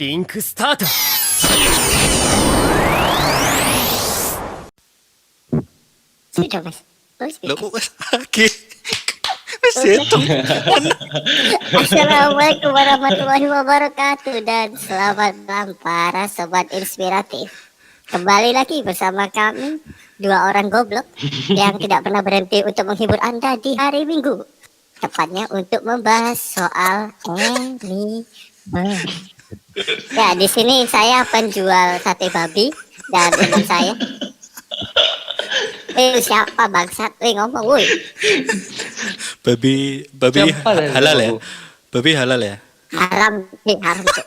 リンクスタート。 Sudah mas. Oh, sudah. Loh kok wis lagi? Wis itu. Assalamualaikum warahmatullahi wabarakatuh dan selamat malam para sobat inspiratif. Kembali lagi bersama kami, dua orang goblok yang tidak pernah berhenti untuk menghibur Anda di hari Minggu. Tepatnya untuk membahas soal anime. Ya, di sini saya penjual sate babi dan teman saya. Siapa bangsat? Ngomong, woi. Babi Siapa lah halal ya? yang Babi halal ya? Haram, haram, cuk,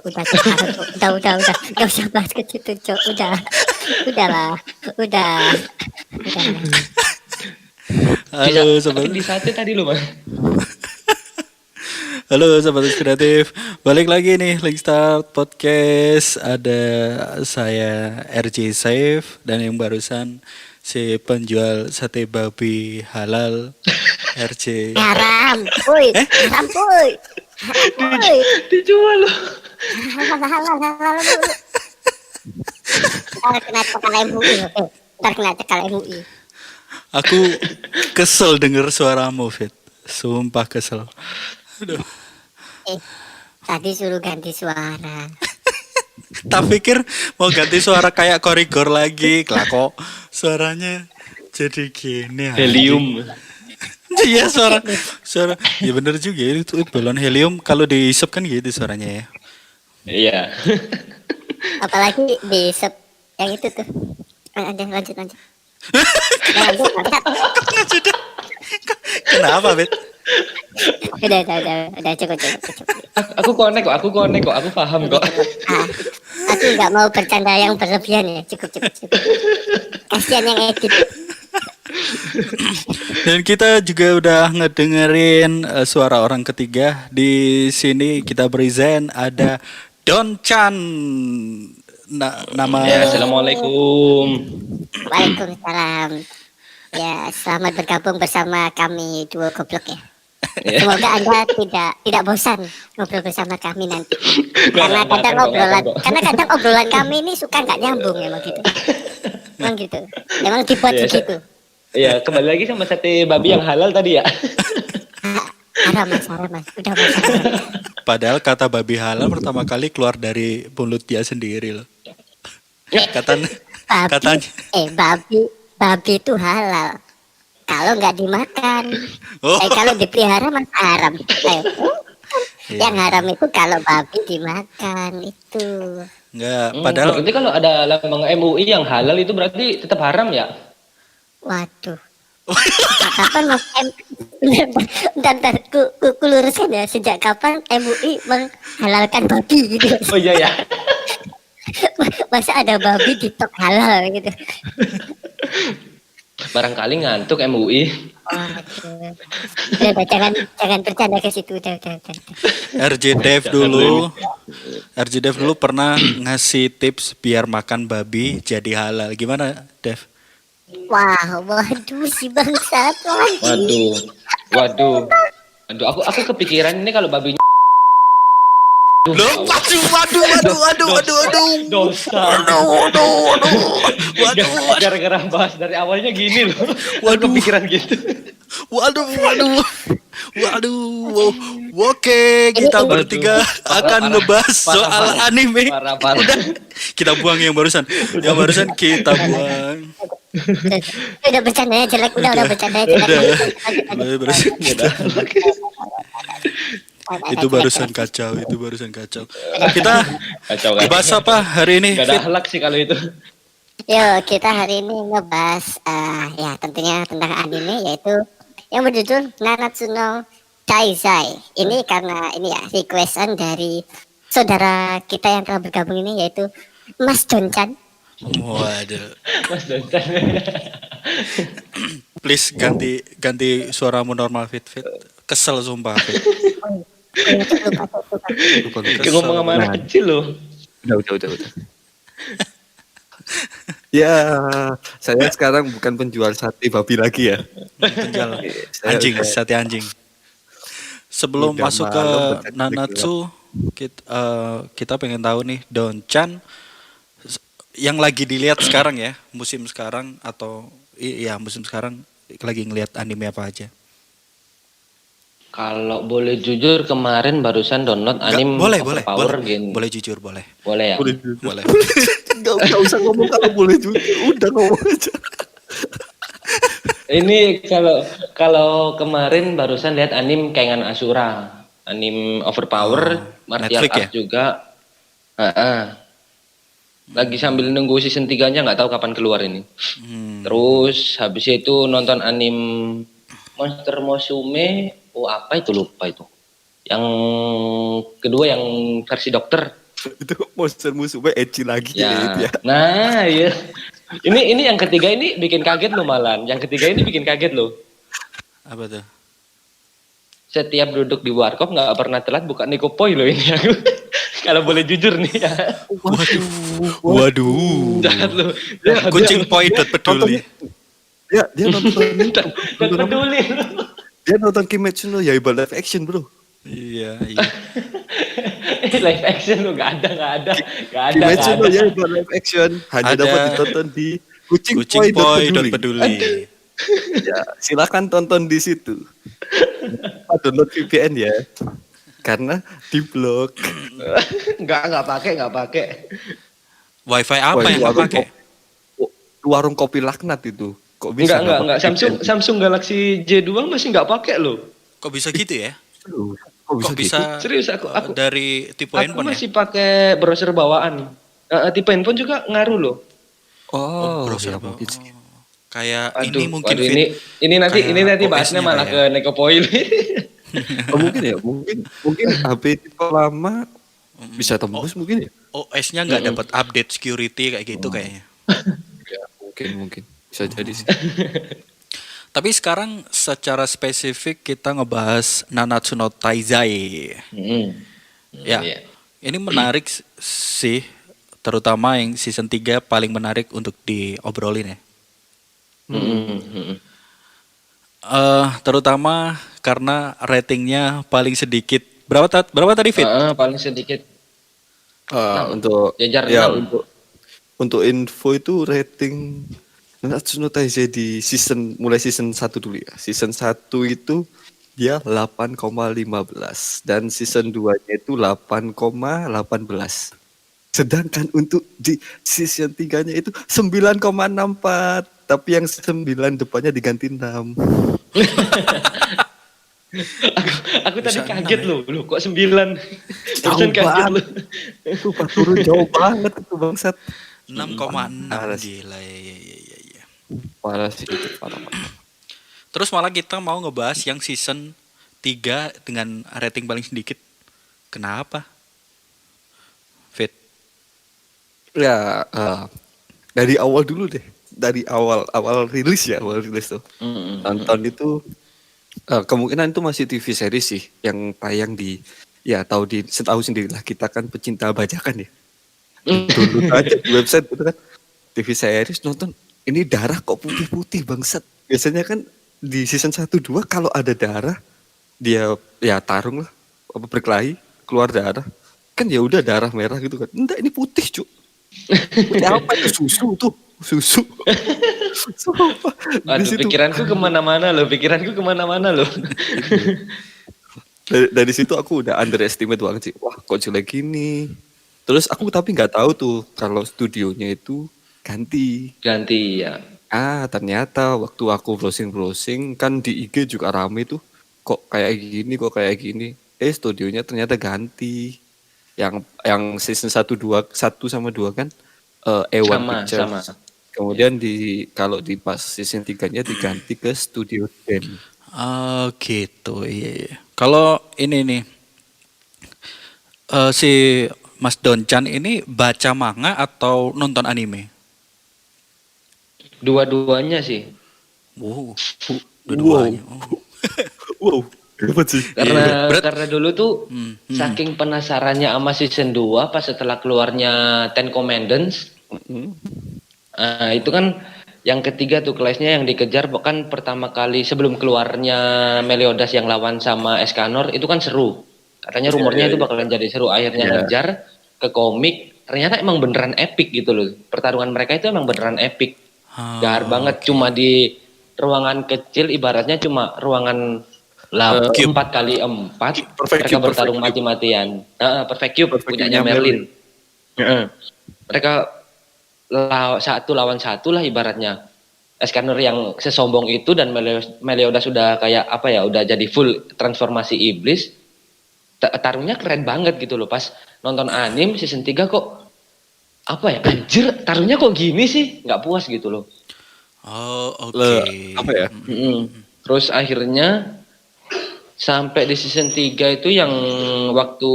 udah, cuk, haram, cuk. Udah, gak usah bahas ke situ, cuk, udahlah. Halo sobat, Di sate tadi lo mas. halo sobat inspiratif. Balik lagi nih Link Start Podcast. Ada saya RJ Saif dan yang barusan si penjual sate babi halal RJ. Haram, woi, haram, woi. Dijual lo. Halal. Ntar kena cekal MUI, oke. Ntar kena cekal MUI. Aku kesel denger suaramu Fit. Sumpah kesel. Aduh. Tadi suruh ganti suara. Tak pikir mau ganti suara kayak korigor lagi. Lah kok suaranya jadi gini. Helium. Iya suara. Ya bener juga itu balon helium kalau dihisap kan gitu suaranya ya. Iya. Apalagi di yang itu tuh. Lanjut. Lanjut. Kenapa Bet? Udah cukup. Aku connect kok. Aku paham kok. Aku nggak mau bercanda yang berlebihan ya. Cukup. Kasihan yang edit. Dan kita juga udah ngedengerin suara orang ketiga. Di sini kita present ada Don Chan. Nama Ya, assalamualaikum. Waalaikumsalam. Ya, selamat bergabung bersama kami dua goblok ya. Ya. Semoga Anda tidak bosan ngobrol bersama kami nanti. Karena Nggak kadang obrolan kami ini suka nggak nyambung emang gitu. Emang dibuat Iya, begitu. Iya, kembali lagi sama sate babi yang halal tadi ya. Haram mas. Udah mas. padahal kata babi halal pertama kali keluar dari mulut dia sendiri loh. Katanya Babi itu halal. Kalau nggak dimakan. Oh. Kalau dipelihara mas haram. Iya. Yang haram itu kalau babi dimakan itu. enggak, padahal Berarti kalau ada lambang MUI yang halal itu berarti tetap haram ya? Waduh. Kapan mas Bentar, ku luruskan ya. Sejak kapan MUI menghalalkan babi gitu? Oh iya ya. Masa ada babi di tok halal gitu? Barangkali ngantuk MUI. Waduh. Udah, jangan bercanda ke situ. Udah. RJ Dev dulu pernah ngasih tips biar makan babi jadi halal. Gimana, Dev? Waduh si bangsat. Waduh. Aku kepikiran ini kalau babinya Loh, waduh. dosa. Gara-gara bahas dari awalnya gini loh. Waduh. Kepikiran gitu. Waduh. Oke, kita Ini- bertiga akan ngebahas soal anime. Parah. Udah, kita buang yang barusan. Yang barusan kita buang. Udah bercandanya jelek. Udah bercandanya jelek. Udah, barusan kita. Itu barusan kacau. Kita Kacau kan. bahas apa hari ini? Gak ada Fit? akhlak sih kalau itu. Yuk, kita hari ini ngebahas ya tentunya tentang anime yaitu yang berjudul Nanatsu no Taizai. Ini karena ini ya requestan dari saudara kita yang telah bergabung ini yaitu Mas Donchan. Waduh. Mas Doncan. Please ganti suaramu normal Fit. Kesel sumpah Fit. Lupa. Kayak ngomong sama anak kecil loh. Udah. Ya, saya sekarang bukan penjual sate babi lagi ya. Penjual Saya anjing, udah- sate anjing. Sebelum Udah masuk ke malam, udah Nanatsu, kita pengen tahu nih Don-chan yang lagi dilihat sekarang ya, musim sekarang atau iya musim sekarang lagi ngelihat anime apa aja? Kalau boleh jujur kemarin barusan download Enggak, anime boleh, Overpower boleh. Gen. Boleh jujur, boleh. Boleh ya? Boleh jujur. Boleh. Nggak usah ngomong kalau boleh jujur. Udah ngomong aja. Ini kalau kemarin barusan lihat anime Kengan Asura, anime Overpower, Martial Netflix ya? Arts juga. Lagi sambil nunggu season 3-nya nggak tahu kapan keluar ini. Terus habis itu nonton anime Monster Musume, apa itu lupa itu. Yang kedua yang versi dokter. Itu monster musuhnya ecchi lagi ya itu ya. Nah, iya. Ini yang ketiga ini bikin kaget loh Malan. Yang ketiga ini bikin kaget loh. Apa tuh? Setiap duduk di warkop nggak pernah telat buka Nikopoi loh ini aku. Kalau boleh jujur nih ya. Waduh. Jahat loh. Kucing poi peduli. Ya, dia nonton Dan peduli. dia nonton Kimetsu no Yaiba live action, bro. Iya. Live action loh nggak ada. Kimetsu no Yaiba live action hanya Ada. dapat ditonton di Kucing poi kucingpoi.peduli. peduli. Ya, silakan tonton di situ. Download VPN ya. Karena di blok. nggak pakai. Wifi apa Wah, yang nggak pakai? Warung kopi laknat itu. Kok bisa Enggak. Samsung Galaxy J2 masih nggak pakai loh. Kok bisa gitu ya? Kok Kok gitu? bisa Serius aku dari tipe aku handphone ya? masih pakai browser bawaan. Tipe handphone juga ngaruh loh. Oh, browser ya bawah. mungkin sih. Kayak Aduh, ini mungkin waduh, Fit. ini nanti Kayak bahasnya OS-nya malah kayak. ke Nekopoi. Oh, mungkin ya, mungkin HP tipe lama bisa tembus mungkin ya. OS-nya nggak dapat update security kayak gitu kayaknya. Ya, mungkin bisa jadi sih. Tapi sekarang secara spesifik kita ngebahas Nanatsu no Taizai. Ya. Iya. Ini menarik sih, terutama yang season 3 paling menarik untuk diobrolin ya. Terutama karena ratingnya paling sedikit. Berapa tadi Fit? Paling sedikit. Untuk Jajar ya 6. untuk info itu rating Nanatsu no Taizai di mulai season 1 dulu ya. Season 1 itu dia 8,15 dan season 2-nya itu 8,18. Sedangkan untuk di season 3-nya itu 9,64. Tapi yang 9 depannya diganti 6. Aku tadi Bisa kaget 6 ya? loh kok 9. Jauh Barusan kaget banget. loh. Itu pas turun jauh banget itu bangsat. 6,6 Parah sih. gila ya. Parah sih itu parah. Terus malah kita mau ngebahas yang season 3 dengan rating paling sedikit. Kenapa? Fit. Ya dari awal dulu deh. Dari awal rilis tuh. Nonton itu kemungkinan itu masih TV series sih yang tayang di setahu sendiri lah kita kan pecinta bajakan ya. Dulu aja di website gitu kan. TV series nonton ini darah kok putih-putih bangsat. Biasanya kan di season 1 2 kalau ada darah dia ya tarung lah apa berkelahi keluar darah. Kan ya udah darah merah gitu kan. Enggak ini putih, Cuk. Putih apa itu susu. Sumpah. Di Aduh, situ. pikiranku kemana-mana loh. Dari situ aku udah underestimate banget sih. Wah, kok jelek gini. Terus aku tapi nggak tahu tuh kalau studionya itu ganti. Ganti ya. Ternyata waktu aku browsing kan di IG juga rame tuh. Kok kayak gini. Studionya ternyata ganti. Yang season 1 sama 2 kan Ewan Pictures. Sama. Kemudian kalau di pas season 3-nya diganti ke Studio Den. Oh gitu, iya. Kalau ini nih, si Mas Don-chan ini baca manga atau nonton anime? Dua-duanya sih. Wow, dua-duanya. Wow, hebat sih. Karena dulu tuh saking penasarannya sama season 2 pas setelah keluarnya Ten Commandments. Itu kan yang ketiga tuh kelasnya yang dikejar bahkan pertama kali sebelum keluarnya Meliodas yang lawan sama Escanor itu kan seru Katanya rumornya Iya, itu iya. bakalan jadi seru. Akhirnya Iya. ngejar ke komik. Ternyata emang beneran epic gitu loh. Pertarungan mereka itu emang beneran epic. Gahar banget. Oke. Cuma di ruangan kecil, ibaratnya cuma ruangan lah Cube. 4x4. Perfect Mereka Cube, bertarung Perfect Cube. mati-matian. Perfect Cube Perfect punyanya Cube-nya Merlin. Merlin. Heeh. Mereka satu lawan satu lah ibaratnya. Escanor yang sesombong itu dan Meliodas sudah kayak apa ya, udah jadi full transformasi iblis. Taruhnya keren banget gitu loh. Pas nonton anime season 3 kok apa ya, anjir taruhnya kok gini sih, nggak puas gitu loh. Oh, oke. Apa ya? Terus akhirnya sampai di season 3 itu yang waktu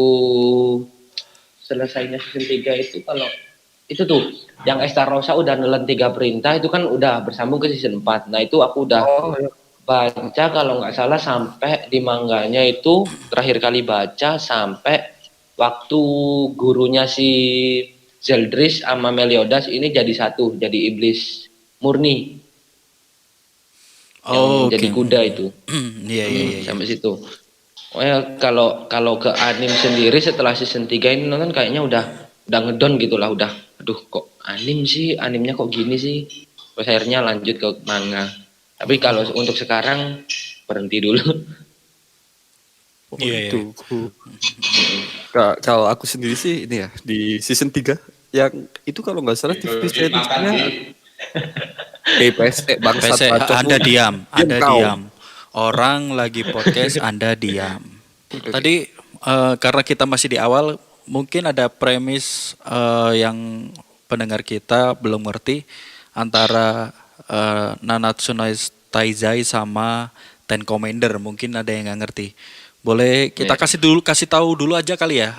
selesainya season 3 itu, kalau itu tuh yang Estarossa udah nelen 3 perintah itu kan udah bersambung ke season 4. Nah itu aku udah Oh, iya. baca kalau nggak salah sampai di mangganya itu, terakhir kali baca sampai waktu gurunya si Zeldris sama Meliodas ini jadi satu, jadi iblis murni yang Oh, oke. jadi kuda itu. Iya, iya, iya. Sampai situ. Oh ya, kalau ke anime sendiri setelah season 3 ini nonton kayaknya udah ngedon gitu lah, udah aduh kok anime sih, animenya kok gini sih. Terus akhirnya lanjut ke manga. Tapi kalau untuk sekarang berhenti dulu. Oh, Iya, itu. Kalau aku sendiri sih ini ya, di season 3 yang itu kalau nggak salah TV seriesnya PSE bangsat PC, bacot Anda lu. diam, Anda kau. diam. Orang lagi podcast, Anda diam. Tadi karena kita masih di awal, mungkin ada premis yang pendengar kita belum ngerti antara Nanatsu no Taizai sama Ten Commander. Mungkin ada yang nggak ngerti. Boleh kita kasih tahu dulu aja kali ya.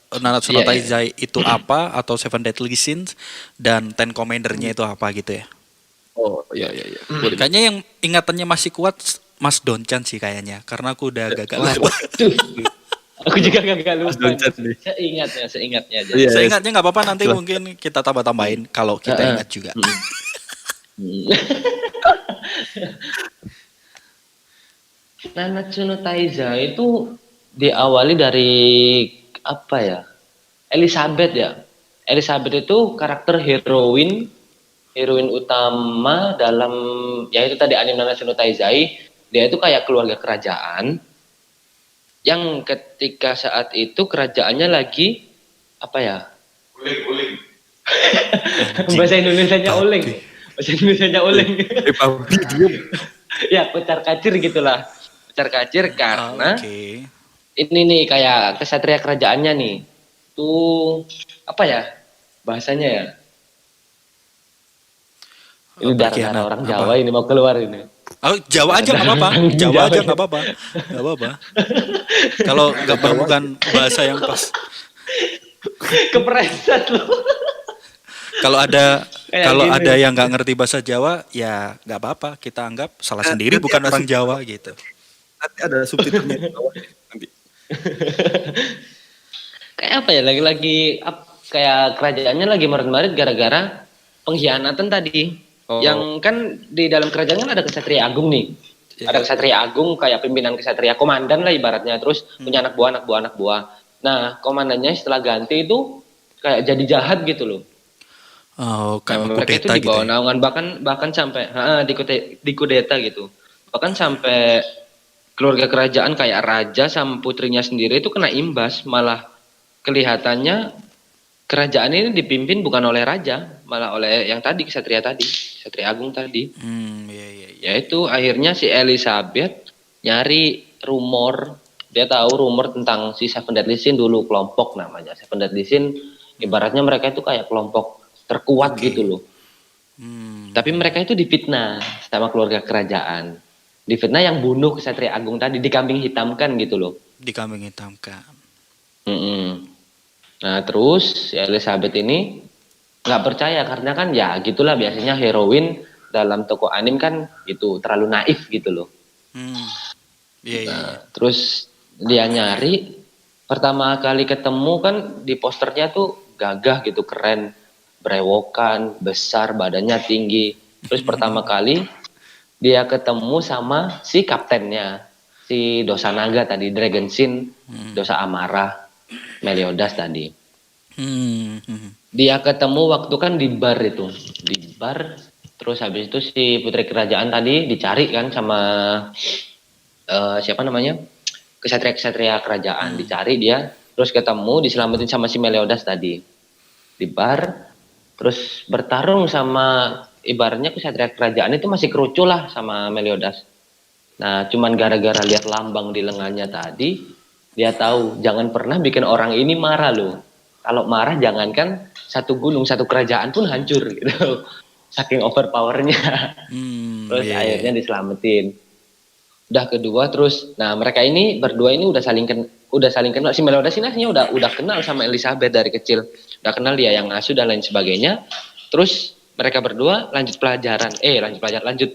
Nanatsu no Iya, iya. Taizai itu apa, atau Seven Deadly Sins, dan Ten Commander-nya itu apa gitu ya. Oh, iya. Boleh. Kayaknya yang ingatannya masih kuat Mas Donchan sih kayaknya, karena aku udah gagal lupa. Tuh. Aku juga gak lupa. Donchan nih. Seingatnya aja. Iya, Saya ingatnya nggak apa-apa, nanti Silahkan. mungkin kita tambah-tambahin kalau kita ingat juga. Nanatsu no Taizai itu diawali dari apa ya? Elizabeth ya. Elizabeth itu karakter heroin utama dalam, ya itu tadi anime Nanatsu no Taizai. Dia itu kayak keluarga kerajaan yang ketika saat itu kerajaannya lagi apa ya? Bahasa Indonesianya oleng. Bahasa Indonesianya oleng. Babi diem. Ya, kocar kacir gitulah. Kocar kacir karena Oke. ini nih kayak kesatria kerajaannya nih. Tuh apa ya? Bahasanya ya. Ini Berkhianat, darah orang apa? Jawa ini mau keluar ini. Oh, Jawa aja nggak apa-apa. Jawa aja nggak apa-apa. Nggak apa-apa. Kalau nggak bukan bahasa yang pas. Kepreset loh. Kalau ada Kayak gini. ada yang nggak ngerti bahasa Jawa, ya nggak apa-apa. Kita anggap salah sendiri, nanti bukan ada orang Jawa gitu. Nanti ada subtitlenya di bawah ya, nanti. Kayak apa ya? Lagi-lagi kayak kerajaannya lagi marit-marit gara-gara pengkhianatan tadi. Oh. Yang kan di dalam kerajaan kan ada kesatria agung nih. Ada kesatria agung kayak pimpinan kesatria, komandan lah ibaratnya. Terus punya anak buah. Nah, komandannya setelah ganti itu kayak jadi jahat gitu loh. Oh, kayak Nah, mereka itu kudeta di gitu bawah ya. naungan bahkan sampai di kudeta gitu. Bahkan sampai keluarga kerajaan kayak raja sama putrinya sendiri itu kena imbas, malah kelihatannya kerajaan ini dipimpin bukan oleh raja, malah oleh yang tadi Ksatria Agung tadi. Iya, iya, iya. Yaitu akhirnya si Elizabeth nyari rumor, dia tahu rumor tentang si Seven Deadly Sin dulu, kelompok namanya Seven Deadly Sin. Ibaratnya mereka itu kayak kelompok terkuat gitu loh. Tapi mereka itu difitnah sama keluarga kerajaan. Difitnah yang bunuh Ksatria Agung tadi, dikambing hitamkan gitu loh. Dikambing hitamkan. Nah terus si Elizabeth ini nggak percaya karena kan ya gitulah biasanya heroin dalam toko anime kan gitu, terlalu naif gitu loh. Iya, iya. Nah, terus dia nyari, pertama kali ketemu kan di posternya tuh gagah gitu, keren, berewokan, besar, badannya tinggi. Terus pertama kali dia ketemu sama si kaptennya. si dosa naga tadi, Dragon Sin, dosa amarah, Meliodas tadi. Dia ketemu waktu kan di bar itu, di bar. Terus habis itu si putri kerajaan tadi dicari kan sama siapa namanya, kesatria kerajaan, dicari dia, terus ketemu, diselamatin sama si Meliodas tadi di bar. Terus bertarung sama ibaratnya kesatria kerajaan itu masih kerucu lah sama Meliodas. Nah, cuman gara-gara lihat lambang di lengannya tadi, dia tahu jangan pernah bikin orang ini marah loh. Kalau marah jangankan satu gunung, satu kerajaan pun hancur gitu. Saking overpowernya. Terus akhirnya diselamatin. Udah kedua terus, nah mereka ini berdua ini udah saling kenal. Si Meliodas ini aslinya udah kenal sama Elizabeth dari kecil. Udah kenal dia yang asuh dan lain sebagainya. Terus mereka berdua lanjut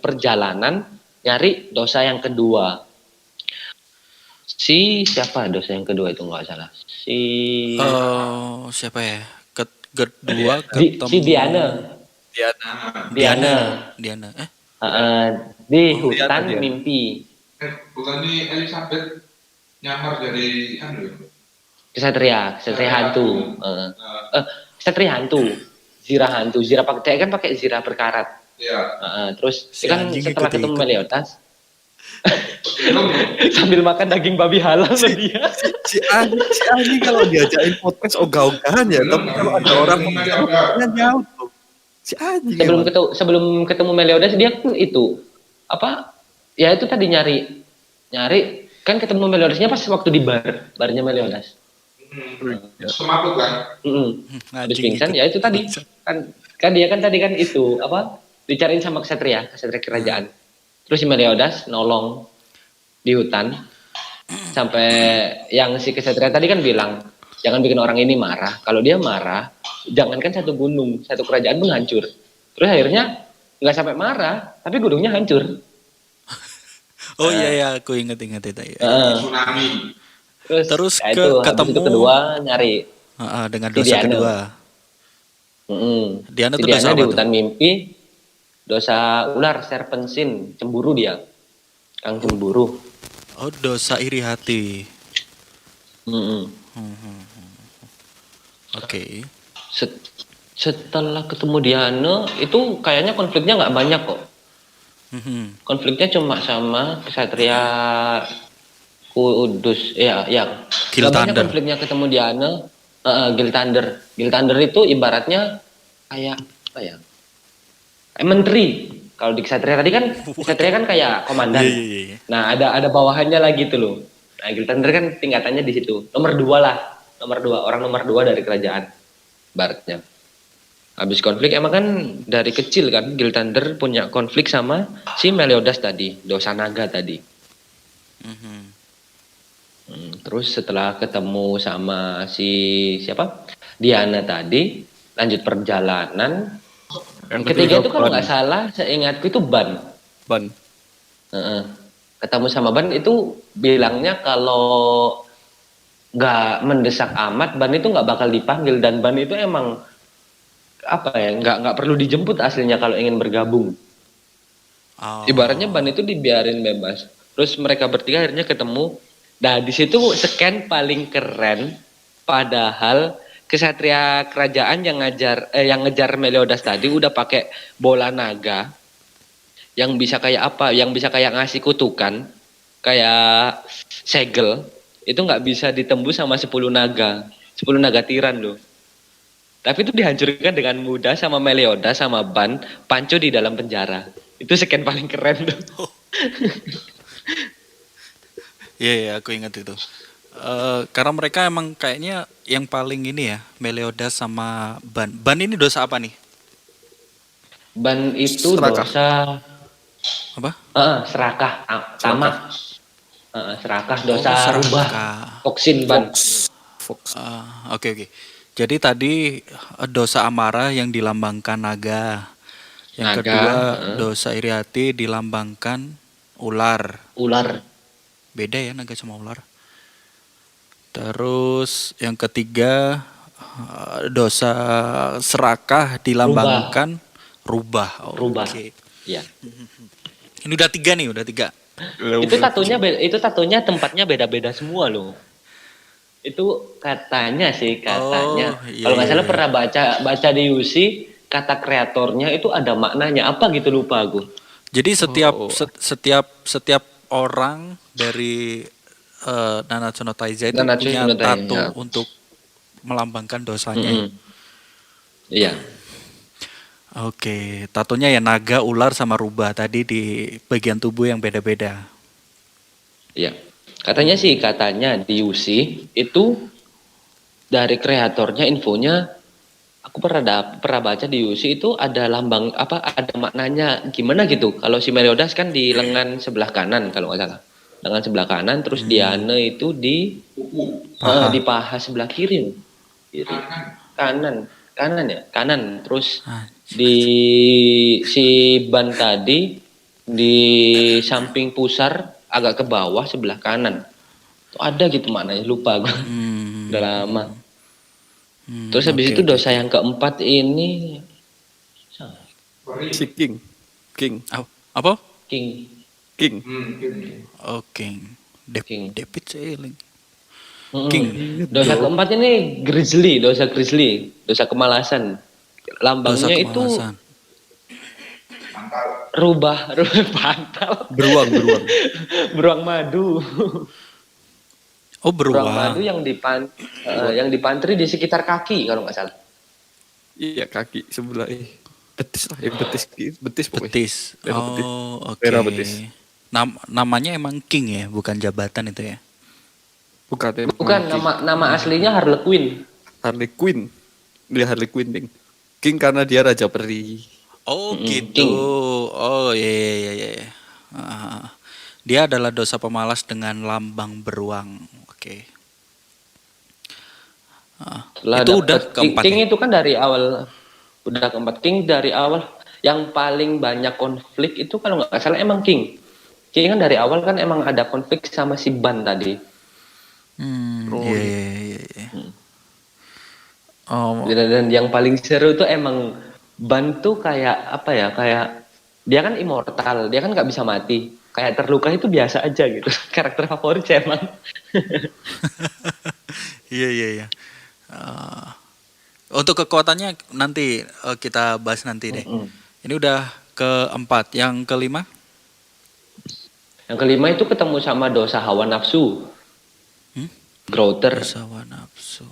perjalanan nyari dosa yang kedua. Si siapa dosa yang kedua itu nggak salah? Siapa ya? Kedua ketemu Si Diana. Di hutan Diana. mimpi. Bukan ini Elizabeth nyamar dari Kesatria hantu. Kesatria hantu. Zira pakai zira berkarat. ya. Terus Si kan anjing setelah ketemu ikut-ikut. Meliodas sambil makan daging babi halal sama dia. Si Ani kalau diajakin podcast ogah-ogahan ya, tapi kalau ada orang ngomongnya jauh tuh. Si Ani Sebelum ketemu Meliodas dia kan itu apa? Ya itu tadi nyari kan ketemu Meliodasnya pas waktu di barnya Meliodas. Semaput kan? Habis Anjing pingsan ikut. ya itu tadi kan dia kan tadi kan itu apa? Dicariin sama kesatria kerajaan. Terus si Meliodas nolong di hutan sampai yang si kesatria tadi kan bilang jangan bikin orang ini marah. Kalau dia marah, jangankan satu gunung, satu kerajaan pun hancur. Terus akhirnya nggak sampai marah, tapi gunungnya hancur. Oh iya, aku inget itu ya. Tsunami. ya Terus itu, habis ketemu itu kedua nyari dengan si dosa Diana. kedua. Si Diana tuh Diana dosa di apa hutan tuh? mimpi, dosa ular, serpensin, cemburu dia, kang cemburu. Oh, dosa iri hati. Oke. Setelah ketemu Diana itu kayaknya konfliknya nggak banyak kok. Konfliknya cuma sama kesatria Kudus, ya. Nggak banyak Gilthander. konfliknya ketemu Diana. Gilthander itu ibaratnya kayak apa ya? Kayak menteri. Kalau di kesatria tadi kan kesatria kan kayak komandan. Iya. Nah ada bawahannya lagi tuh loh. Nah Gilthander kan tingkatannya di situ. Nomor 2 orang nomor 2 dari kerajaan baratnya. Habis konflik emang kan dari kecil kan Gilthander punya konflik sama si Meliodas tadi, dosa naga tadi. Terus setelah ketemu sama si siapa Diana tadi, lanjut perjalanan. Yang ketiga itu kalau nggak salah, seingatku itu Ban. Ketemu sama Ban itu bilangnya kalau nggak mendesak amat, Ban itu nggak bakal dipanggil dan Ban itu emang apa ya nggak perlu dijemput aslinya kalau ingin bergabung. Ibaratnya Ban itu dibiarin bebas. Terus mereka bertiga akhirnya ketemu. Nah di situ scan paling keren. Padahal kesatria kerajaan yang ngejar Meliodas tadi udah pakai bola naga yang bisa kayak apa? Yang bisa kayak ngasih kutukan, kayak segel. Itu nggak bisa ditembus sama 10 naga tiran loh. Tapi itu dihancurkan dengan mudah sama Meliodas sama Ban, Panco di dalam penjara. Itu scan paling keren tuh. Iya, aku ingat itu. Karena mereka emang kayaknya yang paling ini ya, Meliodas sama Ban. Ban ini dosa apa nih? Ban itu Serakah. dosa Apa? serakah, tamak. Serakah, dosa serakah. rubah, toksin Ban. Oke. Jadi tadi dosa amarah yang dilambangkan naga. Yang Naga, kedua dosa iri hati dilambangkan ular. Beda ya naga sama ular. Terus yang ketiga dosa serakah dilambangkan rubah. Rubah. Oke. Iya. Ini udah 3 nih, udah 3. Itu tatonya tempatnya beda-beda semua loh. Itu katanya sih, katanya. Oh, iya, Kalau nggak iya, salah iya. pernah baca di UC, kata kreatornya itu ada maknanya apa gitu, lupa aku. Jadi setiap Oh. setiap orang dari Nanatsu no Taizai itu Nanatsu punya no Taizai, tato ya. untuk melambangkan dosanya. Mm-mm. Iya. Oke, tatonya ya naga, ular sama rubah tadi di bagian tubuh yang beda-beda. Iya. Katanya di UC itu dari kreatornya infonya aku pernah baca di UC itu ada lambang apa ada maknanya gimana gitu. Kalau si Meliodas kan di lengan sebelah kanan kalau nggak salah. Lengan sebelah kanan terus Diane itu di Paha. di paha sebelah kiri. Kiri. Kanan ya? Kanan. Terus Ah, di si ban tadi di samping pusar agak ke bawah sebelah kanan. Itu ada gitu maknanya, lupa gue. hmm, Udah lama. Terus habis oke, itu oke, dosa oke. yang keempat ini Si King. Apa? King. King. Oke. King. David Sailing. Mm-mm. King. Dosa keempat ini dosa grizzly, dosa kemalasan. Dosa Lambangnya itu kemalasan. rubah bantal, Beruang. beruang madu. Oh, Beruang beruang. madu yang dipantri di sekitar kaki kalau nggak salah. Iya, kaki sebelah betis lah, betis pokoknya. Betis. Daerah betis. Oh, oke. Daerah betis. Namanya emang King ya, bukan jabatan itu ya. Bukan, Bukan King. nama aslinya Harley Quinn. Harley Quinn. Dia Harley Quinn, Ding. King karena dia raja peri. Oh, gitu. King. Oh, iya. Ah, dia adalah dosa pemalas dengan lambang beruang. Oke. Setelah Itu udah dapet keempat King ya? itu kan dari awal udah keempat. King dari awal yang paling banyak konflik itu kalau nggak salah emang King. King kan dari awal kan emang ada konflik sama si Ban tadi. Oh, Iya. Oh, Dan yang paling seru itu emang Ban tuh kayak apa ya? Kayak dia kan immortal, dia kan nggak bisa mati. Kayak terluka itu biasa aja gitu. Karakter favorit sih emang. iya. Untuk kekuatannya nanti kita bahas nanti deh. Mm-mm. Ini udah keempat. Yang kelima? Yang kelima itu ketemu sama dosa hawa nafsu. Growther, Dosa hawa nafsu.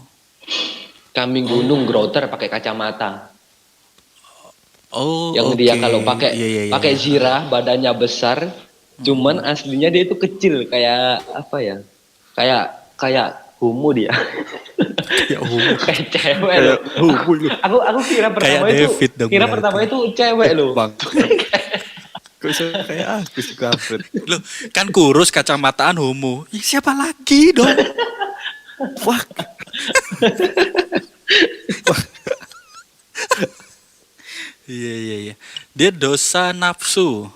kambing gunung growther pakai kacamata. Oh, Yang oke. dia kalau pakai Iya. pakai zirah badannya besar, cuman aslinya dia itu kecil kayak apa ya? Kayak homo dia. Ya, homo. Kayak cewek loh. Aku kira pertama Kayak itu David dong kira berarti. pertama itu cewek loh. Bang. Kok bisa kayak aku sih kampret. Loh, kan kurus kacamataan homo. Ya, siapa lagi dong? Fuck. Iya. Dia dosa nafsu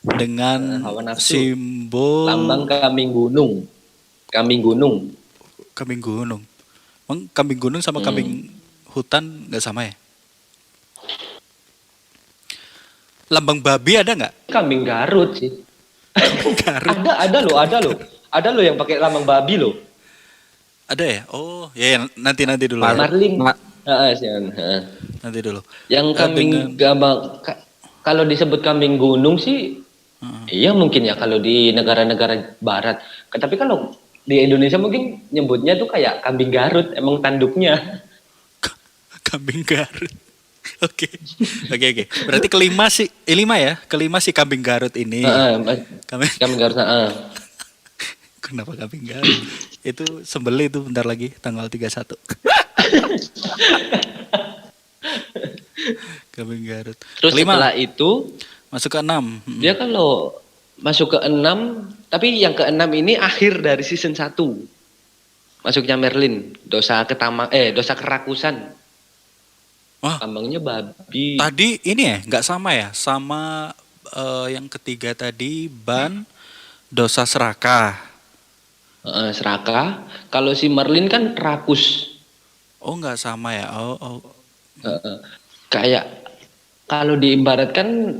dengan Hawa nafsu. simbol Lambang kambing gunung. Kambing gunung. kambing gunung. Emang kambing gunung sama kambing hutan nggak sama ya? Lambang babi ada nggak? Kambing Garut sih. Garut. Ada loh yang pakai lambang babi loh. Ada ya? Oh, ya nanti dulu. Ya. Marlin. Ma- Nanti dulu. Yang kambing kalau disebut kambing gunung sih, iya mungkin ya kalau di negara-negara barat. Tapi kalau di Indonesia mungkin nyebutnya tuh kayak kambing Garut, emang tanduknya. Kambing Garut. Oke. Berarti kelima sih, lima ya? Kelima si kambing Garut ini. Kambing, Kambing Garut. kenapa kambing Garut? Itu sembelih itu bentar lagi tanggal 31. Kambing Garut. Terus Kelima, setelah itu masuk ke 6. dia kalau masuk ke 6, tapi yang ke-6 ini akhir dari season 1. Masuknya Merlin, dosa kerakusan. Wah, Lambangnya babi. tadi ini ya, nggak sama ya? Sama yang ketiga tadi ban dosa serakah. Serakah. Kalau si Merlin kan rakus. Oh, nggak sama ya? Oh. Kayak kalau diibaratkan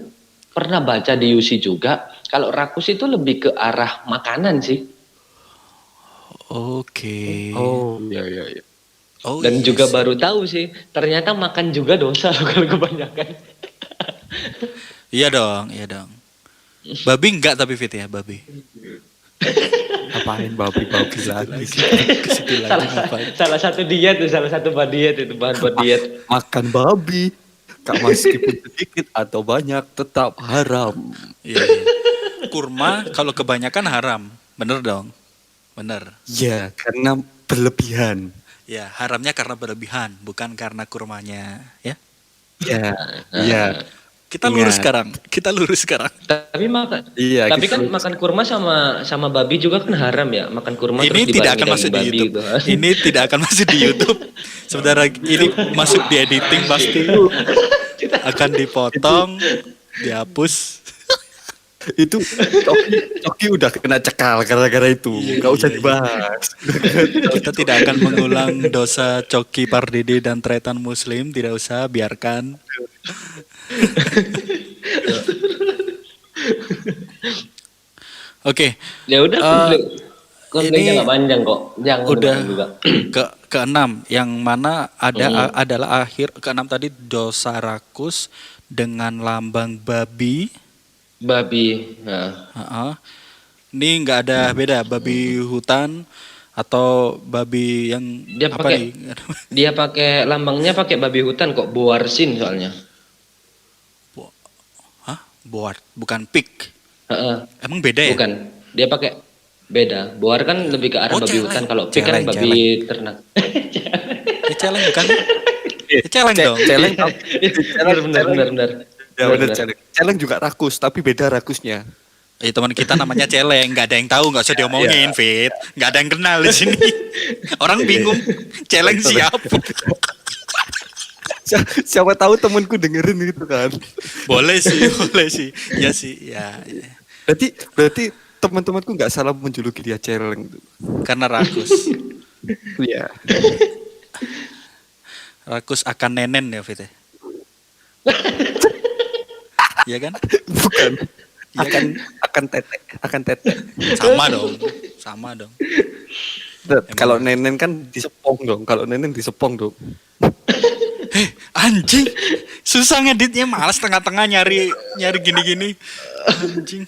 pernah baca di UC juga, Kalau rakus itu lebih ke arah makanan sih. Oke. Oh, iya. Oh, Dan iya juga sih. baru tahu sih, ternyata makan juga dosa loh kalau kebanyakan. Iya dong. Babi enggak tapi Fit ya, babi. Apain babi-babi lagi sih? Ke situ lagi ngapain? salah satu diet tuh, salah satu diet itu bahan buat diet. Makan babi, meskipun sedikit atau banyak tetap haram. Iya. Kurma kalau kebanyakan haram. Bener dong. Bener. Ya, karena berlebihan. Ya, haramnya karena berlebihan, bukan karena kurmanya, ya. Ya. Kita lurus Ingat. sekarang. Kita lurus sekarang. Tapi makan, Iya, tapi kita kan lurus. makan kurma sama babi juga kan haram ya. Makan kurma Ini terus tidak dibarengi akan daging masuk di babi YouTube. gitu. Ini tidak akan masuk di YouTube. Sebentar lagi ini masuk di editing pasti akan dipotong, dihapus. Itu Coki udah kena cekal gara-gara itu. Gak usah dibahas. Kita tidak akan mengulang dosa Coki Pardede dan Tretan Muslim, tidak usah, biarkan. Oke, Ya udah, konfliknya ini nggak panjang kok. Jangan udah dengerin juga. keenam, yang mana adalah akhir keenam tadi dosa rakus dengan lambang babi. Babi. Nah. Heeh. Ini nggak ada beda babi hutan atau babi yang Dia apa pakai nih? dia pakai lambangnya pakai babi hutan kok, boarsin soalnya. Hah? Boar, bukan pig. Heeh. Emang beda ya? Bukan. Dia pakai beda. Boar kan lebih ke arah Oh, babi celeng. hutan, kalau pig kan Celeng, babi ternak. Ya, celeng bukan? Ya, celeng dong. Celeng, benar. ya benar celeng. Celeng juga rakus, tapi beda rakusnya. Teman kita namanya celeng, nggak ada yang tahu, nggak usah diomongin, Fit. Nggak ada yang kenal di sini. Orang bingung, celeng siapa? Siapa tahu temanku dengerin gitu kan. Boleh sih, ya sih, ya. Berarti teman-temanku nggak salah menjuluki dia celeng gitu. Karena rakus, Iya. rakus akan nenen ya, Fit. Iya kan? Bukan. Akan tete. Sama dong. Kalau nenen kan disepong dong. Kalau nenen disepong dong. Anjing, susah ngeditnya, malas tengah-tengah nyari gini-gini. Anjing.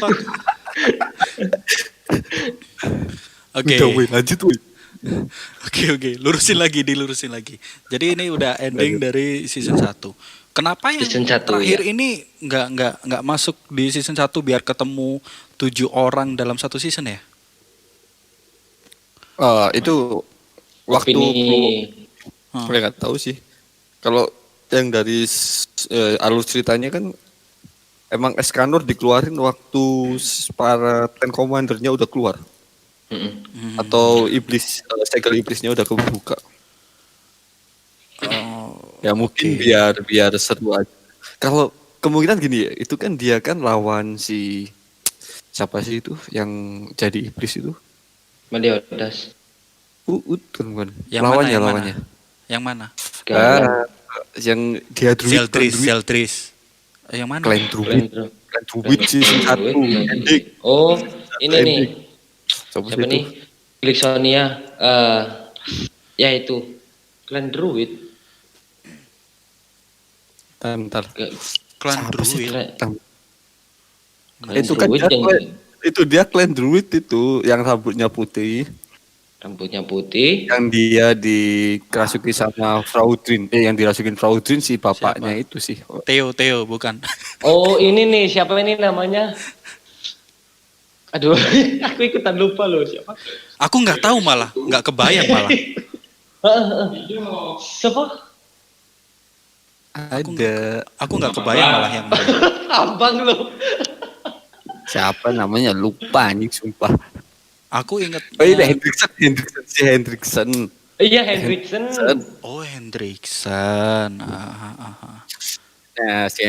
Fuck. Oke. Udah, weh, lanjut weh. Oke, dilurusin lagi. Jadi ini udah ending dari season 1. Kenapa yang Season 1, terakhir ya. ini nggak masuk di season 1 biar ketemu 7 orang dalam satu season ya? Itu waktu Opini. saya nggak tahu sih. Kalau yang dari alur ceritanya kan emang Escanor dikeluarin waktu para Ten Commander-nya udah keluar. Mm-mm. Atau segel iblisnya udah kebuka. Ya mungkin biar seru aja. Kalau kemungkinan gini ya, itu kan dia kan lawan siapa sih itu yang jadi iblis itu? Meliodas. Kan bukan. Yang Lawannya. mana? Yang mana? Yang dia druid. Zeldris. Yang mana? Clan Druid season 1 ending. Oh, ini Ending. nih. Siapa Siapa sih nih? Glixonia. Ya itu. Clan Druid. Bentar. Klan Siapa sih? Druid. Clan Itu kan Druid dia, yang itu dia Clan Druid itu yang rambutnya putih, rambutnya putih. yang dia dikerasuki sama Fraudrin. Yang dirasukin Fraudrin si bapaknya Siapa? itu sih. Theo bukan. Oh, ini nih, siapa ini namanya? Aduh, aku ikutan lupa loh siapa. Aku nggak tahu malah, nggak kebayang malah. Siapa? Ada Aku nggak kebayang malah yang mana. Abang lo. siapa namanya lupa nih sumpah. Aku inget. Oh ini Hendrickson. Iya, Hendrickson. Oh, Hendrickson. Nah, si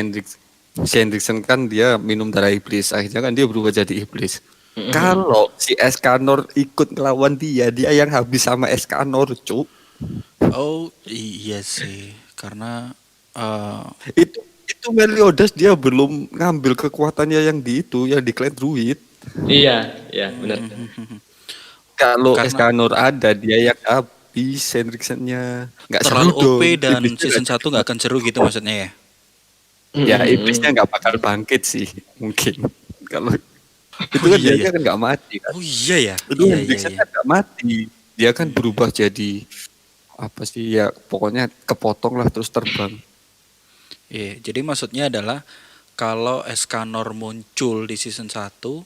Hendrickson kan dia minum darah iblis, akhirnya kan dia berubah jadi iblis. Kalau si Escanor ikut ngelawan dia yang habis sama Escanor, cuk. Oh iya sih, karena Itu itu Meliodas dia belum ngambil kekuatannya yang di Clan Druid. Iya, benar. Kalau Karena- Escanor ada, dia yang habis Hendrickson-nya. Nggak Terlalu seru dong. OP dan Iblisnya season nggak- 1 nggak akan seru gitu maksudnya ya. Ya, iblisnya nggak bakal bangkit sih, mungkin. Kalau itu kan iya, dia iya. kan nggak mati kan. Oh iya ya. Itu Iya, iya, Hendrickson iya. kan nggak mati. Dia kan berubah jadi apa sih ya, pokoknya kepotong lah terus terbang. Iya, jadi maksudnya adalah kalau Escanor muncul di season 1,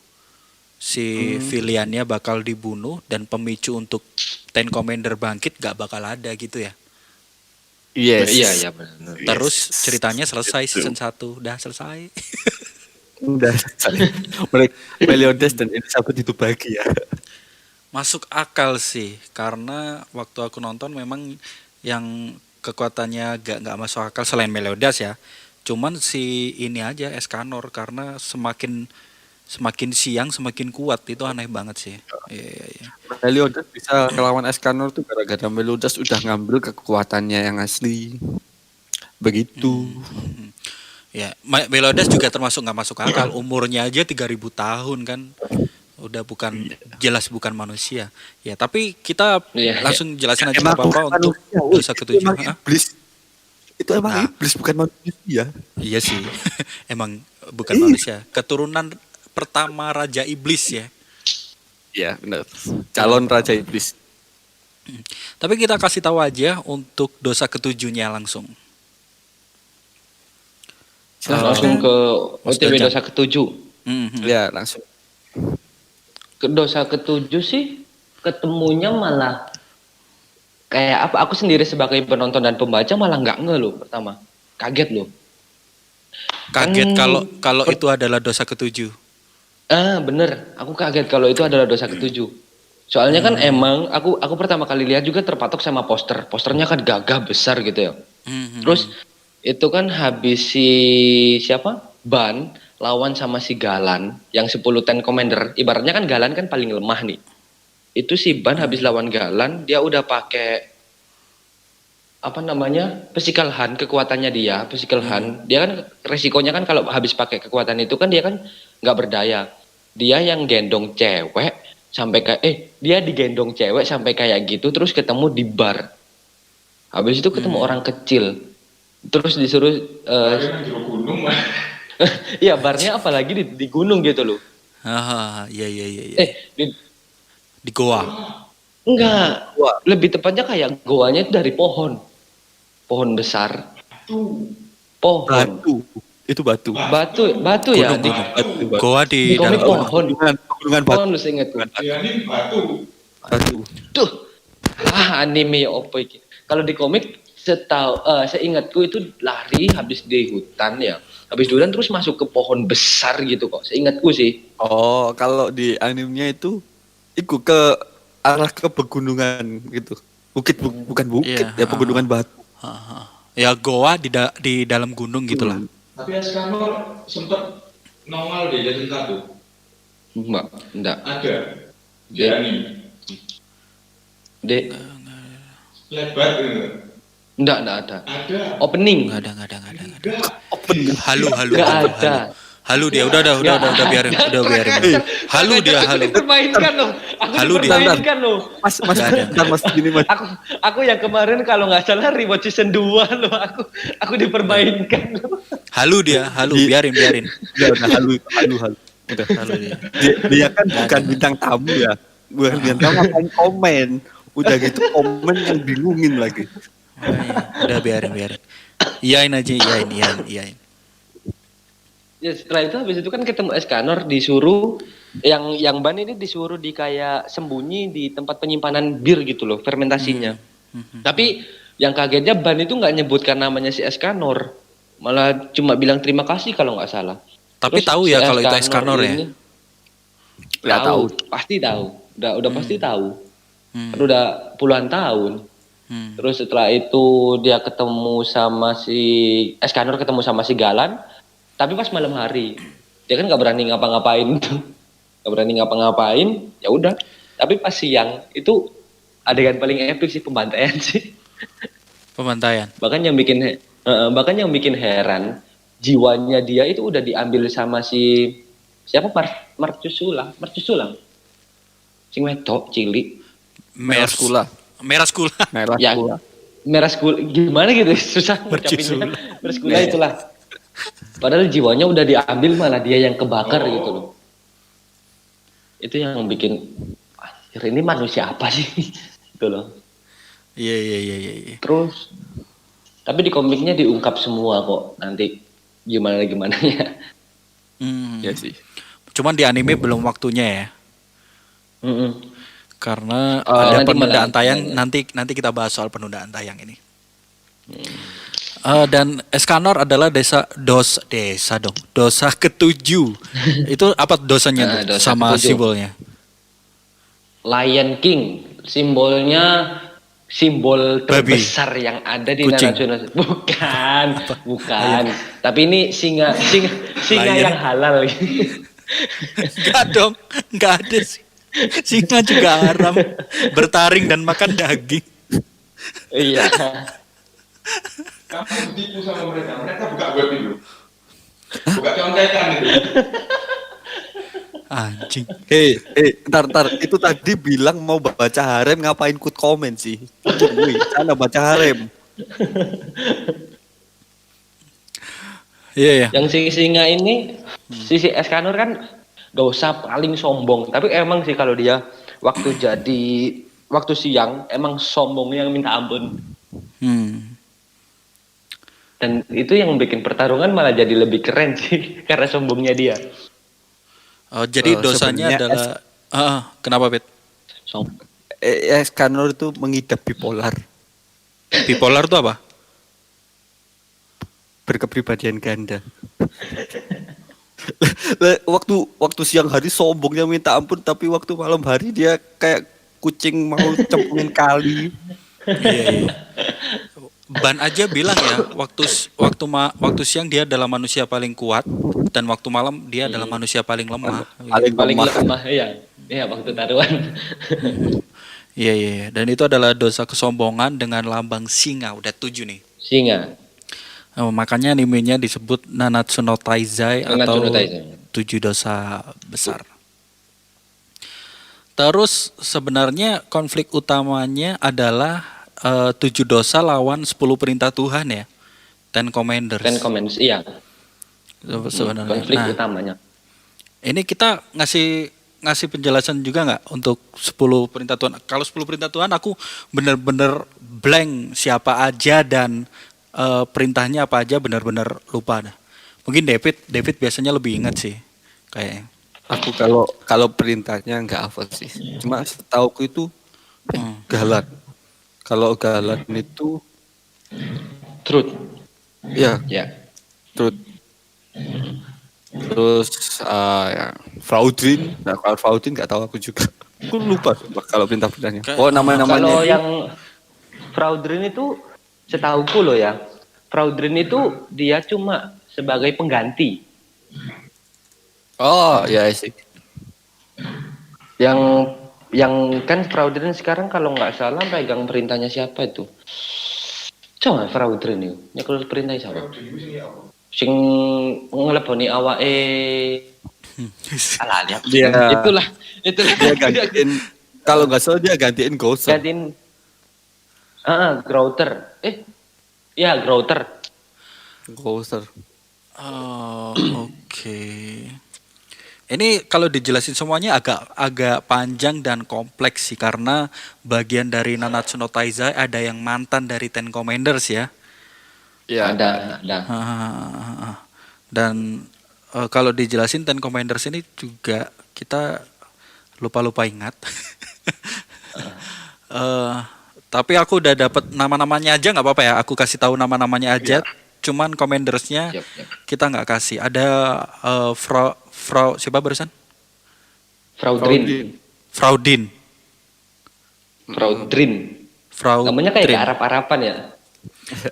si Villiannya bakal dibunuh dan pemicu untuk Ten Commander bangkit gak bakal ada gitu ya. Yes. Iya, benar. Terus ceritanya selesai season 1, udah selesai. Udah selesai. Meliodas dan Elizabeth itu bahagia. Masuk akal sih, karena waktu aku nonton memang yang kekuatannya gak masuk akal selain Meliodas ya. Cuman si ini aja Escanor, karena semakin siang semakin kuat, itu aneh banget sih. Iya. Meliodas bisa ngelawan Escanor tuh gara-gara Meliodas udah ngambil kekuatannya yang asli. Begitu. Ya, Meliodas juga termasuk nggak masuk akal. Umurnya aja 3.000 tahun kan. Udah jelas bukan manusia. Ya, tapi kita Iya, langsung jelasin aja Emang nggak apa-apa bukan untuk manusia, woy. dosa Itu ketujuh. emang Hah? iblis. Itu emang Nah. iblis bukan manusia. Iya sih. Emang bukan manusia. Keturunan pertama Raja Iblis ya. Iya, benar. Calon raja iblis. Tapi kita kasih tahu aja untuk dosa ketujuhnya langsung. Langsung ke Mas OTW Dajan. dosa ketujuh. Mhm. Ya, langsung. Ke dosa ketujuh sih ketemunya malah kayak apa? Aku sendiri sebagai penonton dan pembaca malah nggak nge loh pertama. Kaget loh. Kaget Kan- kalau itu adalah dosa ketujuh. Bener. Aku kaget kalau itu adalah dosa ketujuh. Soalnya kan emang aku pertama kali lihat juga terpatok sama poster. Posternya kan gagah besar gitu ya. Mhm. Terus itu kan habis si siapa? Ban lawan sama si Galan yang 10 Ten Commander. Ibaratnya kan Galan kan paling lemah nih. Itu si Ban habis lawan Galan dia udah pakai apa namanya? Physical hand, kekuatannya dia, physical hand. Dia kan resikonya kan kalau habis pakai kekuatan itu kan dia kan nggak berdaya. Dia yang gendong cewek sampai dia digendong cewek sampai kayak gitu terus ketemu di bar. Habis itu ketemu orang kecil. Terus disuruh Kalian di gunung mah. iya barnya apalagi di gunung gitu loh. Iya. Di, Di goa. enggak. Lebih tepatnya kayak goanya itu dari pohon. Pohon besar. Pohon. Batu. Itu batu. Batu ya. Gunung, Di, Batu. Goa di di komik dalam pohon. Gunungan batu. Pohon lu seinget tuh. Ya ini batu. Batu. Tuh. Anime opo iki. Kalau di komik seingatku itu lari habis di hutan ya. Habis di hutan terus masuk ke pohon besar gitu kok. Seingatku sih. Oh, kalau di animenya itu ke arah ke pegunungan gitu. Bukan bukit, Iya, ya pegunungan batu. Ya goa di dalam gunung gitulah. Tapi Escanor sempet nongol deh jadi satu. Enggak. Ada. Dia nih. Dek, Lebat gitu. enggak ada. Ada. Opening. Nggak ada. Enggak. Halu. Enggak ada. Halu dia, udah biarin. Halu dia, halu. Dipermainkan loh. Aku Halu dia. dipermainkan loh. Mas, Nggak ada. bentar, mas gini mas. Aku yang kemarin kalau nggak salah rewatch season 2 loh. Aku dipermainkan loh. Halu dia, biarin. Udah halu. Udah. Halu dia. Dia kan bukan bintang tamu ya. Bukan bintang tamu, ngapain komen. Udah gitu komen yang bingungin lagi. Udah biarin. Iyain aja, iyain. Ya setelah itu habis itu kan ketemu Escanor disuruh yang Ban ini disuruh di kayak sembunyi di tempat penyimpanan bir gitu loh fermentasinya. Tapi yang kagetnya Ban itu nggak nyebutkan namanya si Escanor, malah cuma bilang terima kasih kalau nggak salah. Tapi Terus tahu si ya kalau itu Escanor ya. ini Nggak tahu. Pasti tahu. Udah pasti tahu. Kan udah puluhan tahun. Terus setelah itu dia ketemu sama si Escanor ketemu sama si Galan. Tapi pas malam hari, dia kan nggak berani ngapa-ngapain tuh, ya udah. Tapi pas siang itu adegan paling epic sih pembantaian sih. Pembantaian. Bahkan yang bikin heran, jiwanya dia itu udah diambil sama si siapa Marcus Sulam sing wedok cilik Merskula. Merah Skula. Merah ya Skula. merah school gimana gitu susah Mercusulam. ngucapinnya merah Skula itulah padahal jiwanya udah diambil malah dia yang kebakar gitu loh itu yang bikin anjir ini manusia apa sih gitu loh Iya. terus tapi di komiknya diungkap semua kok nanti gimana ya Ya sih. Cuman di anime belum waktunya ya. Karena Oh, ada nanti penundaan malah tayang, tayangnya. nanti kita bahas soal penundaan tayang ini. Dan Escanor adalah dosa ketujuh. Itu apa dosanya Nah, tuh dosa sama ketujuh. simbolnya? Lion King simbolnya simbol Babi. terbesar yang ada di Kucing. nasional bukan tapi ini singa Lion. yang halal Enggak dong, enggak ada sih. Singa juga haram, bertaring dan makan daging. iya Kamu ditipu sama mereka buka web itu. Buka contekan itu. Anjing. Ntar, itu tadi bilang mau baca harem ngapain ikut komen sih? Wih, sana baca harem. Iya. yang si singa ini si Escanor kan dosa paling sombong tapi emang sih kalau dia waktu siang emang sombongnya yang minta ampun dan itu yang bikin pertarungan malah jadi lebih keren sih karena sombongnya dia Jadi dosanya sebenarnya adalah kenapa Bet? Escanor itu mengidap bipolar, Bipolar itu apa? berkepribadian ganda. waktu siang hari sombongnya minta ampun, tapi waktu malam hari dia kayak kucing mau cemplungin kali. Iya. Ban aja bilang ya, waktu siang dia adalah manusia paling kuat dan waktu malam dia adalah manusia paling lemah. paling lemah iya waktu taruhan Iya. Dan itu adalah dosa kesombongan dengan lambang singa. Udah 7 nih. singa Makanya animenya disebut Nanatsu no Taizai Nanatsu atau no Taizai. 7 dosa besar. Terus sebenarnya konflik utamanya adalah 7 dosa lawan 10 perintah Tuhan ya. Ten Commanders. Ten Commandments iya Sebenarnya. konflik Nah, utamanya ini kita ngasih penjelasan juga nggak untuk 10 perintah Tuhan. Kalau 10 perintah Tuhan aku bener-bener blank siapa aja dan perintahnya apa aja benar-benar lupa dah. Mungkin David biasanya lebih ingat sih kayaknya. Aku kalau perintahnya nggak hafal sih. Cuma setauku itu galan. Kalau galan itu truth ya ya truth. Terus ya, Fraudrin. Nah, kalau Fraudrin nggak tahu aku juga. Aku lupa sumpah kalau perintah-perintahnya. Oh, nama-namanya. kalau yang Fraudrin itu setauku loh ya Fraudrin itu dia cuma sebagai pengganti Oh, ya sih. yang kan Fraudrin sekarang kalau nggak salah pegang perintahnya siapa itu coba Fraudrin itu ya kalau perintahnya siapa sing ngeleboni awake alah lihat itulah Dia gantiin kalau nggak salah dia gantiin Ghoster. gantiin Grouter ya Grouter Ghoster. Oh, oke. Ini kalau dijelasin semuanya agak panjang dan kompleks sih karena bagian dari Nanatsu no Taizai ada yang mantan dari Ten Commanders ya. Iya. ada Dan kalau dijelasin Ten Commanders ini juga kita lupa ingat. Tapi aku udah dapat nama-namanya aja nggak apa-apa ya. Aku kasih tahu nama-namanya aja. Cuman Commandersnya Yep. kita nggak kasih. Ada siapa barusan? Fraudrin Fraudin. namanya kayak Arab-Arapan ya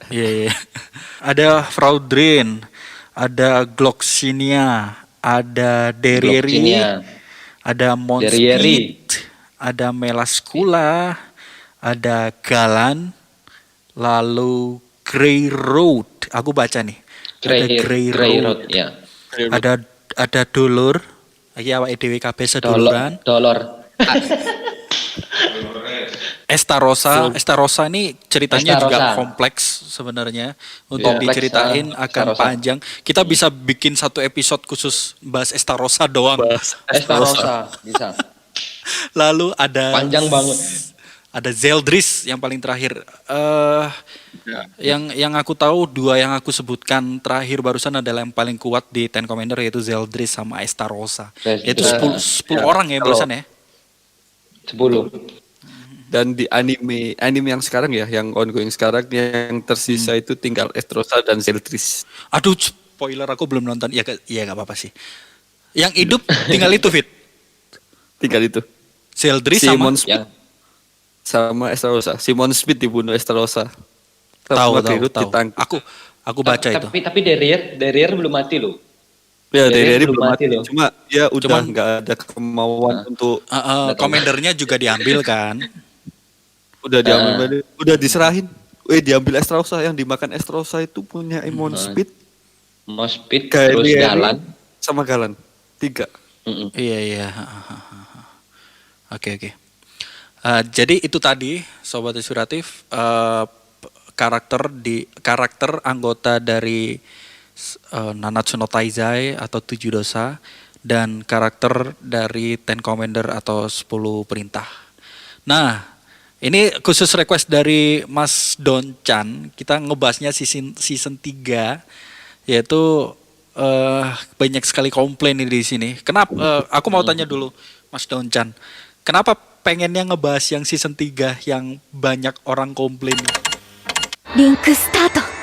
Iya. Ada Fraudrin, ada Gloxinia, ada Derieri, Gloxinia. ada Monspeed, ada Melascula, ada Galan, lalu Grey Road. Aku baca nih. Grey Road. ya. Ada Dulur. Iki awake dhewe kabeh seduluran. Dolor. Estarosa ini ceritanya Estarosa. juga kompleks sebenarnya untuk Kompleks, diceritain akan Estarosa. panjang. Kita bisa bikin satu episode khusus bahas Estarosa doang. Estarosa bisa. Lalu ada Panjang banget. Ada Zeldris yang paling terakhir. Yang aku tahu dua yang aku sebutkan terakhir barusan adalah yang paling kuat di Ten Commander, yaitu Zeldris sama Estarosa. Itu 10 orang ya barusan ya. 10. Dan di anime yang sekarang ya, yang ongoing sekarang yang tersisa itu tinggal Estarosa dan Zeldris. Aduh, spoiler, aku belum nonton. Ya nggak apa-apa sih. Yang hidup tinggal itu, Fit. Tinggal itu. Zeldris sama Simon Speed sama Estarosa. Simon Speed dibunuh Estarosa. tahu. Ditangkap. Aku baca itu. Tapi Derier belum mati loh. Ya, dari belum belum mati mati. loh. Cuma ya udah nggak ada kemauan untuk Komandernya juga diambil kan. udah diambil, udah diserahin. Diambil Estarosa, yang dimakan Estarosa itu punya Simon Speed, Mospit Kayak terus Derier Galan. sama Galan. 3. Iya. Oke. Jadi itu tadi Sobat Inspiratif, karakter anggota dari Nanatsu no Taizai atau 7 dosa dan karakter dari Ten Commander atau 10 perintah. Nah, ini khusus request dari Mas Donchan. Kita ngebahasnya season 3, yaitu banyak sekali komplain di sini. Kenapa? Aku mau tanya dulu Mas Donchan. Kenapa pengennya ngebahas yang season 3 yang banyak orang komplain? リンクスタート